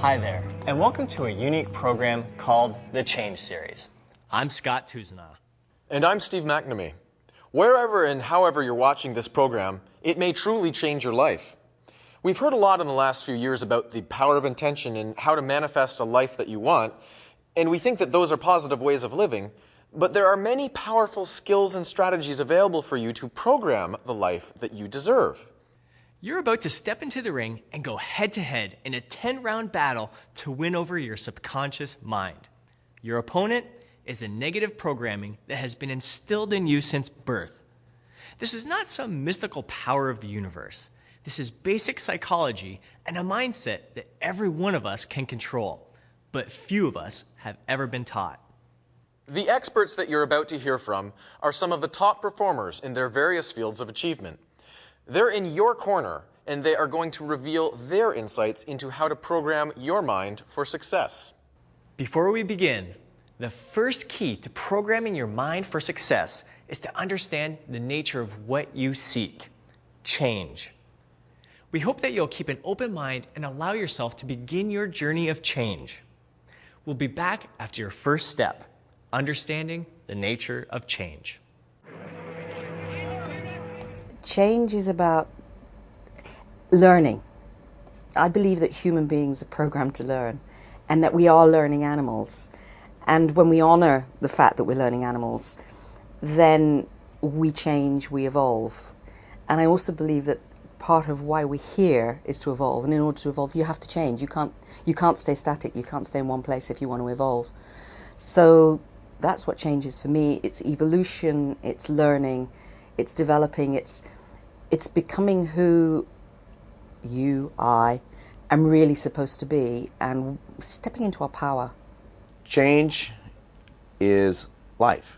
Hi there, and welcome to a unique program called the Change Series. I'm Scott Tuzana. And I'm Steve McNamee. Wherever and however you're watching this program, it may truly change your life. We've heard a lot in the last few years about the power of intention and how to manifest a life that you want, and we think that those are positive ways of living, but there are many powerful skills and strategies available for you to program the life that you deserve. You're about to step into the ring and go head-to-head in a 10-round battle to win over your subconscious mind. Your opponent is the negative programming that has been instilled in you since birth. This is not some mystical power of the universe. This is basic psychology and a mindset that every one of us can control, but few of us have ever been taught. The experts that you're about to hear from are some of the top performers in their various fields of achievement. They're in your corner, and they are going to reveal their insights into how to program your mind for success. Before we begin, the first key to programming your mind for success is to understand the nature of what you seek: change. We hope that you'll keep an open mind and allow yourself to begin your journey of change. We'll be back after your first step, understanding the nature of change. Change is about learning. I believe that human beings are programmed to learn and that we are learning animals. And when we honor the fact that we're learning animals, then we change, we evolve. And I also believe that part of why we're here is to evolve. And in order to evolve, you have to change. You can't stay static. You can't stay in one place if you want to evolve. So that's what change is for me. It's evolution, it's learning, it's developing, it's becoming who I am really supposed to be and stepping into our power. Change is life.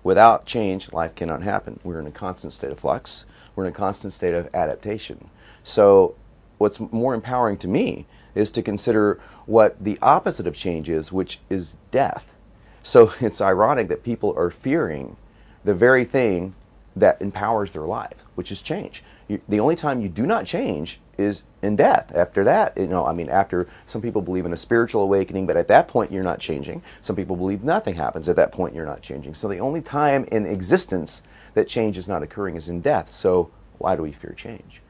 Without change, life cannot happen. We're in a constant state of flux. We're in a constant state of adaptation. So what's more empowering to me is to consider what the opposite of change is, which is death. So it's ironic that people are fearing the very thing that empowers their life, which is change. The only time you do not change is in death. After that, after some people believe in a spiritual awakening, but at that point you're not changing. Some people believe nothing happens. At that point you're not changing. So the only time in existence that change is not occurring is in death. So why do we fear change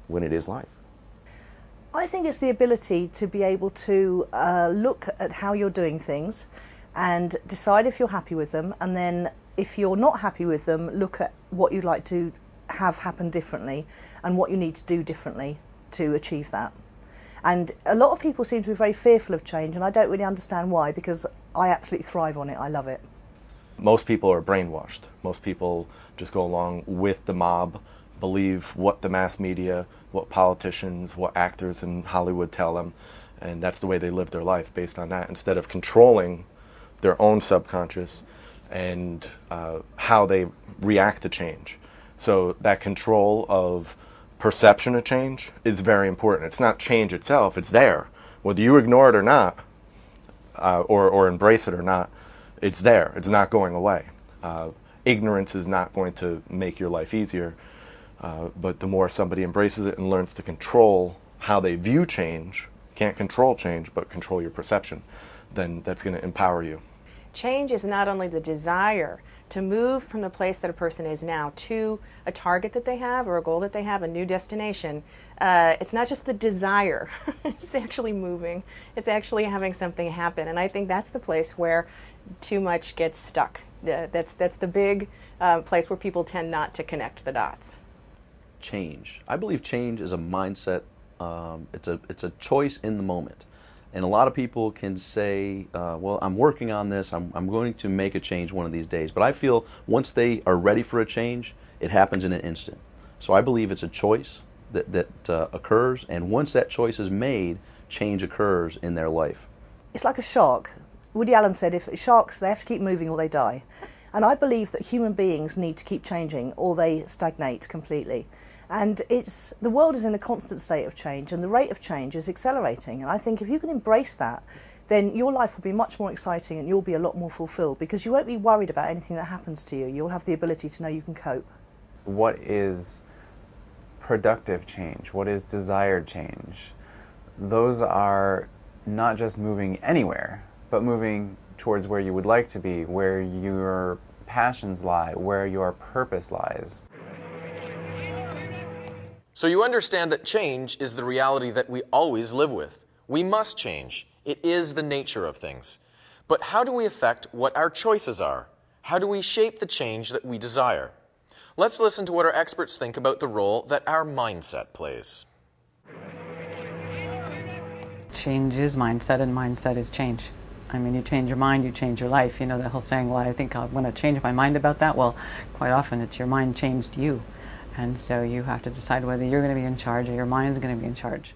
when it is life? I think it's the ability to be able to look at how you're doing things and decide if you're happy with them, and then if you're not happy with them, look at what you'd like to have happen differently and what you need to do differently to achieve that. And a lot of people seem to be very fearful of change, and I don't really understand why, because I absolutely thrive on it. I love it. Most people are brainwashed. Most people just go along with the mob, believe what the mass media, what politicians, what actors in Hollywood tell them, and that's the way they live their life based on that, instead of controlling their own subconscious and how they react to change. So that control of perception of change is very important. It's not change itself, it's there. Whether you ignore it or not, or embrace it or not, it's there. It's not going away. Ignorance is not going to make your life easier, but the more somebody embraces it and learns to control how they view change, can't control change, but control your perception, then that's going to empower you. Change is not only the desire to move from the place that a person is now to a target that they have or a goal that they have, a new destination. It's not just the desire. It's actually moving. It's actually having something happen. And I think that's the place where too much gets stuck. That's the big place where people tend not to connect the dots. Change. I believe change is a mindset. It's a choice in the moment. And a lot of people can say, well, I'm working on this, I'm going to make a change one of these days. But I feel once they are ready for a change, it happens in an instant. So I believe it's a choice that occurs, and once that choice is made, change occurs in their life. It's like a shark. Woody Allen said, if sharks, they have to keep moving or they die. And I believe that human beings need to keep changing or they stagnate completely. And the world is in a constant state of change, and the rate of change is accelerating. And I think if you can embrace that, then your life will be much more exciting and you'll be a lot more fulfilled, because you won't be worried about anything that happens to you. You'll have the ability to know you can cope. What is productive change? What is desired change? Those are not just moving anywhere, but moving towards where you would like to be, where your passions lie, where your purpose lies. So you understand that change is the reality that we always live with. We must change. It is the nature of things. But how do we affect what our choices are? How do we shape the change that we desire? Let's listen to what our experts think about the role that our mindset plays. Change is mindset, and mindset is change. I mean, you change your mind, you change your life. You know that whole saying, well, I think I want to change my mind about that. Well, quite often it's your mind changed you. And so you have to decide whether you're going to be in charge or your mind's going to be in charge.